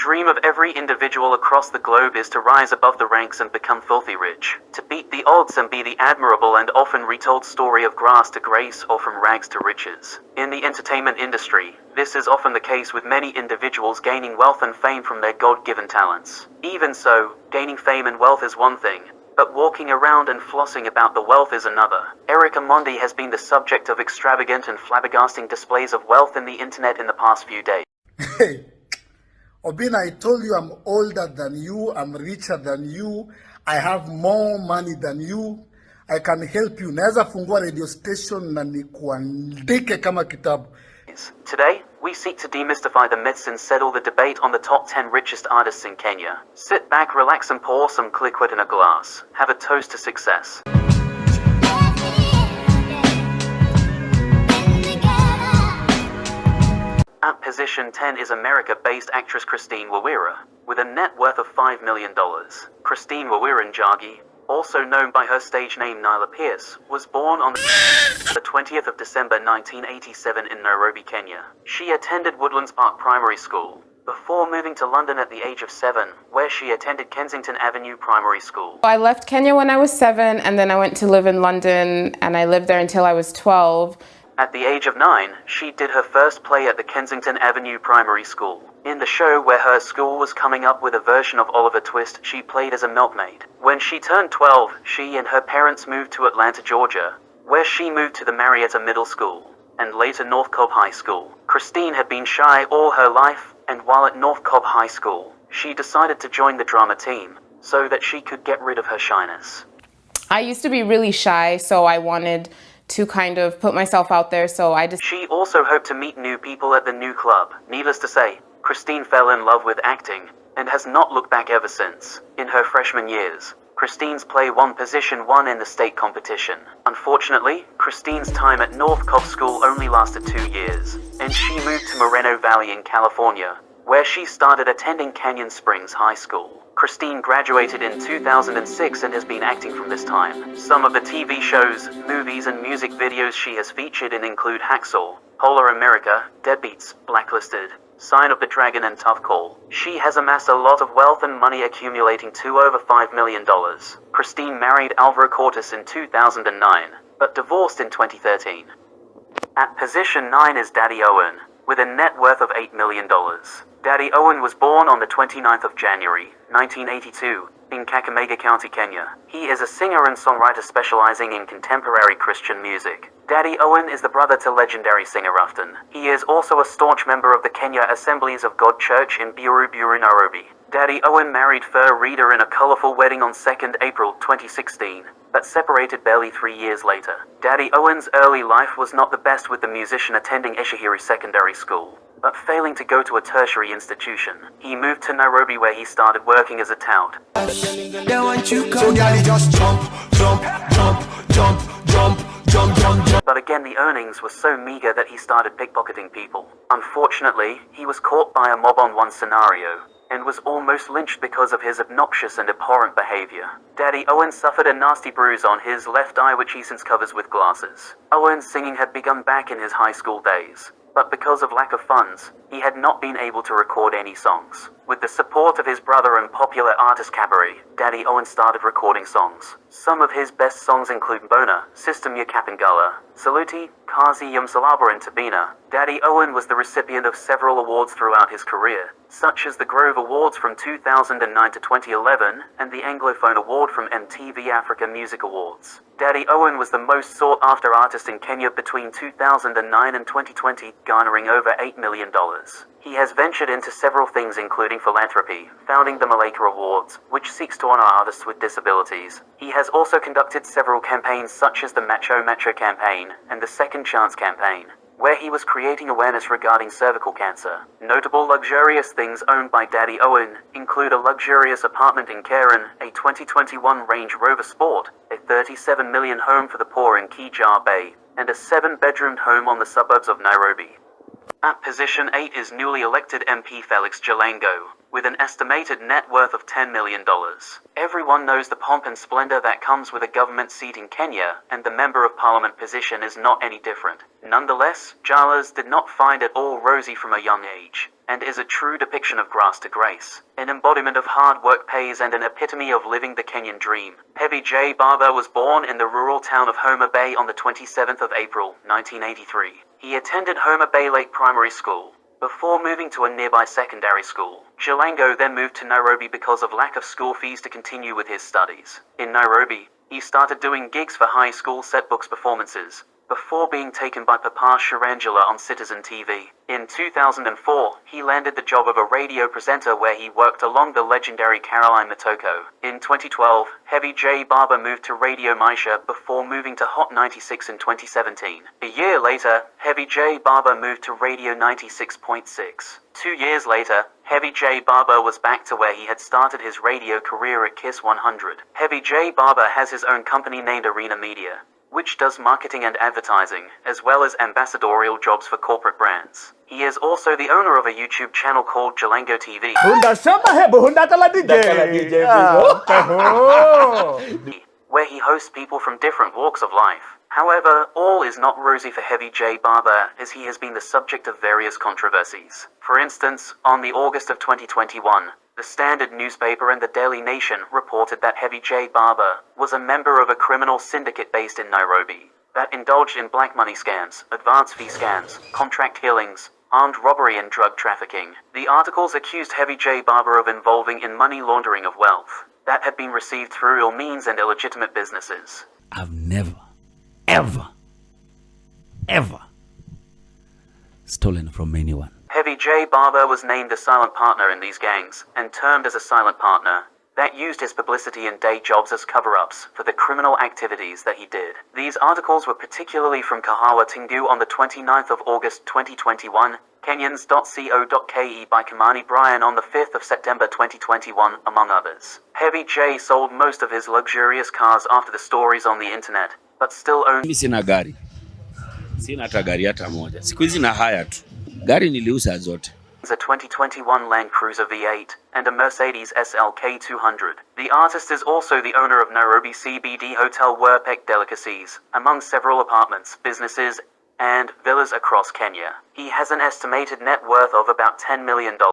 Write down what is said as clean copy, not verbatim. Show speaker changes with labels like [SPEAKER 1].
[SPEAKER 1] dream of every individual across the globe is to rise above the ranks and become filthy rich, to beat the odds and be the admirable and often retold story of grass to grace or from rags to riches. In the entertainment industry, this is often the case with many individuals gaining wealth and fame from their God-given talents. Even so, gaining fame and wealth is one thing, but walking around and flossing about the wealth is another. Erica Mondi has been the subject of extravagant and flabbergasting displays of wealth in the internet in the past few days.
[SPEAKER 2] Hey, Obin, I told you I'm older than you, I'm richer than you, I have more money than you, I can help you. Naweza fungua radio station na nikuandike kama kitabu.
[SPEAKER 1] Today, we seek to demystify the myths and settle the debate on the top 10 richest artists in Kenya. Sit back, relax and pour some liquid in a glass. Have a toast to success. At position 10 is America-based actress Christine Wawira, with a net worth of $5 million. Christine Wawira Njagi, also known by her stage name Nyla Pierce, was born on the 20th of December 1987 in Nairobi, Kenya. She attended Woodlands Park Primary School, before moving to London at the age of 7, where she attended Kensington Avenue Primary School.
[SPEAKER 3] I left Kenya when I was 7, and then I went to live in London, and I lived there until I was 12.
[SPEAKER 1] At the age of 9, she did her first play at the Kensington Avenue Primary School. In the show where her school was coming up with a version of Oliver Twist, she played as a milkmaid. When she turned 12, she and her parents moved to Atlanta, Georgia, where she moved to the Marietta Middle School, and later North Cobb High School. Christine had been shy all her life, and while at North Cobb High School, she decided to join the drama team, so that she could get rid of her shyness.
[SPEAKER 3] I used to be really shy, so I wanted to kind of put myself out there, so
[SPEAKER 1] She also hoped to meet new people at the new club. Needless to say, Christine fell in love with acting, and has not looked back ever since. In her freshman years, Christine's play won position 1 in the state competition. Unfortunately, Christine's time at North Cobb School only lasted 2 years, and she moved to Moreno Valley in California, where she started attending Canyon Springs High School. Christine graduated in 2006 and has been acting from this time. Some of the TV shows, movies and music videos she has featured in include Hacksaw, Polar America, Deadbeats, Blacklisted, Sign of the Dragon and Tough Call. She has amassed a lot of wealth and money, accumulating to over $5 million. Christine married Alvaro Cortes in 2009, but divorced in 2013. At position 9 is Daddy Owen, with a net worth of $8 million. Daddy Owen was born on the 29th of January, 1982, in Kakamega County, Kenya. He is a singer and songwriter specializing in contemporary Christian music. Daddy Owen is the brother to legendary singer Rufton. He is also a staunch member of the Kenya Assemblies of God Church in Buru, Nairobi. Daddy Owen married Fur Reader in a colorful wedding on 2nd April 2016, but separated barely 3 years later. Daddy Owen's early life was not the best, with the musician attending Eshahiri Secondary School, but failing to go to a tertiary institution. He moved to Nairobi, where he started working as a tout. But again, the earnings were so meager that he started pickpocketing people. Unfortunately, he was caught by a mob on one scenario, and was almost lynched because of his obnoxious and abhorrent behavior. Daddy Owen suffered a nasty bruise on his left eye, which he since covers with glasses. Owen's singing had begun back in his high school days, but because of lack of funds, he had not been able to record any songs. With the support of his brother and popular artist Cabaret, Daddy Owen started recording songs. Some of his best songs include Bona, System Ya Kapangala, Saluti, Kazi Yumsalaba and Tabina. Daddy Owen was the recipient of several awards throughout his career, such as the Grove Awards from 2009 to 2011, and the Anglophone Award from MTV Africa Music Awards. Daddy Owen was the most sought-after artist in Kenya between 2009 and 2020, garnering over $8 million. He has ventured into several things, including philanthropy, founding the Malaika Awards, which seeks to honor artists with disabilities. He has also conducted several campaigns such as the Macho Macho campaign and the Second Chance campaign, where he was creating awareness regarding cervical cancer. Notable luxurious things owned by Daddy Owen include a luxurious apartment in Karen, a 2021 Range Rover Sport, a $37 million home for the poor in Kijar Bay, and a 7-bedroomed home on the suburbs of Nairobi. At position 8 is newly elected MP Felix Jalango, with an estimated net worth of $10 million. Everyone knows the pomp and splendor that comes with a government seat in Kenya, and the Member of Parliament position is not any different. Nonetheless, Jalas did not find it all rosy from a young age, and is a true depiction of grass to grace, an embodiment of hard work pays and an epitome of living the Kenyan dream. Heavy J. Barber was born in the rural town of Homa Bay on the 27th of April, 1983. He attended Homa Bay Lake Primary School, before moving to a nearby secondary school. Jalango then moved to Nairobi because of lack of school fees to continue with his studies. In Nairobi, he started doing gigs for high school set books performances, before being taken by Papa Sharangela on Citizen TV. In 2004, he landed the job of a radio presenter where he worked along the legendary Caroline Matoko. In 2012, Heavy J. Barber moved to Radio Maisha before moving to Hot 96 in 2017. A year later, Heavy J. Barber moved to Radio 96.6. 2 years later, Heavy J. Barber was back to where he had started his radio career at Kiss 100. Heavy J. Barber has his own company named Arena Media, which does marketing and advertising, as well as ambassadorial jobs for corporate brands. He is also the owner of a YouTube channel called Jalango TV, where he hosts people from different walks of life. However, all is not rosy for Heavy J. Barber, as he has been the subject of various controversies. For instance, on the August of 2021, the Standard newspaper and the Daily Nation reported that Heavy J. Barber was a member of a criminal syndicate based in Nairobi that indulged in black money scams, advance fee scams, contract killings, armed robbery and drug trafficking. The articles accused Heavy J. Barber of involving in money laundering of wealth that had been received through ill means and illegitimate businesses.
[SPEAKER 4] I've never, ever stolen from anyone.
[SPEAKER 1] Heavy J. Barber was named a silent partner in these gangs, and termed as a silent partner, that used his publicity and day jobs as cover-ups for the criminal activities that he did. These articles were particularly from Kahawa Tingu on the 29th of August 2021, Kenyans.co.ke by Kamani Bryan on the 5th of September 2021, among others. Heavy J sold most of his luxurious cars after the stories on the internet, but still owns...
[SPEAKER 4] Mimi sina gari. Sina hata gari hata moja. Siku hizi na haya tu. Gari niliuza zote.
[SPEAKER 1] A 2021 Land Cruiser V8 and a Mercedes SLK 200. The artist is also the owner of Nairobi CBD Hotel Werpek Delicacies, among several apartments, businesses, and villas across Kenya. He has an estimated net worth of about $10 million.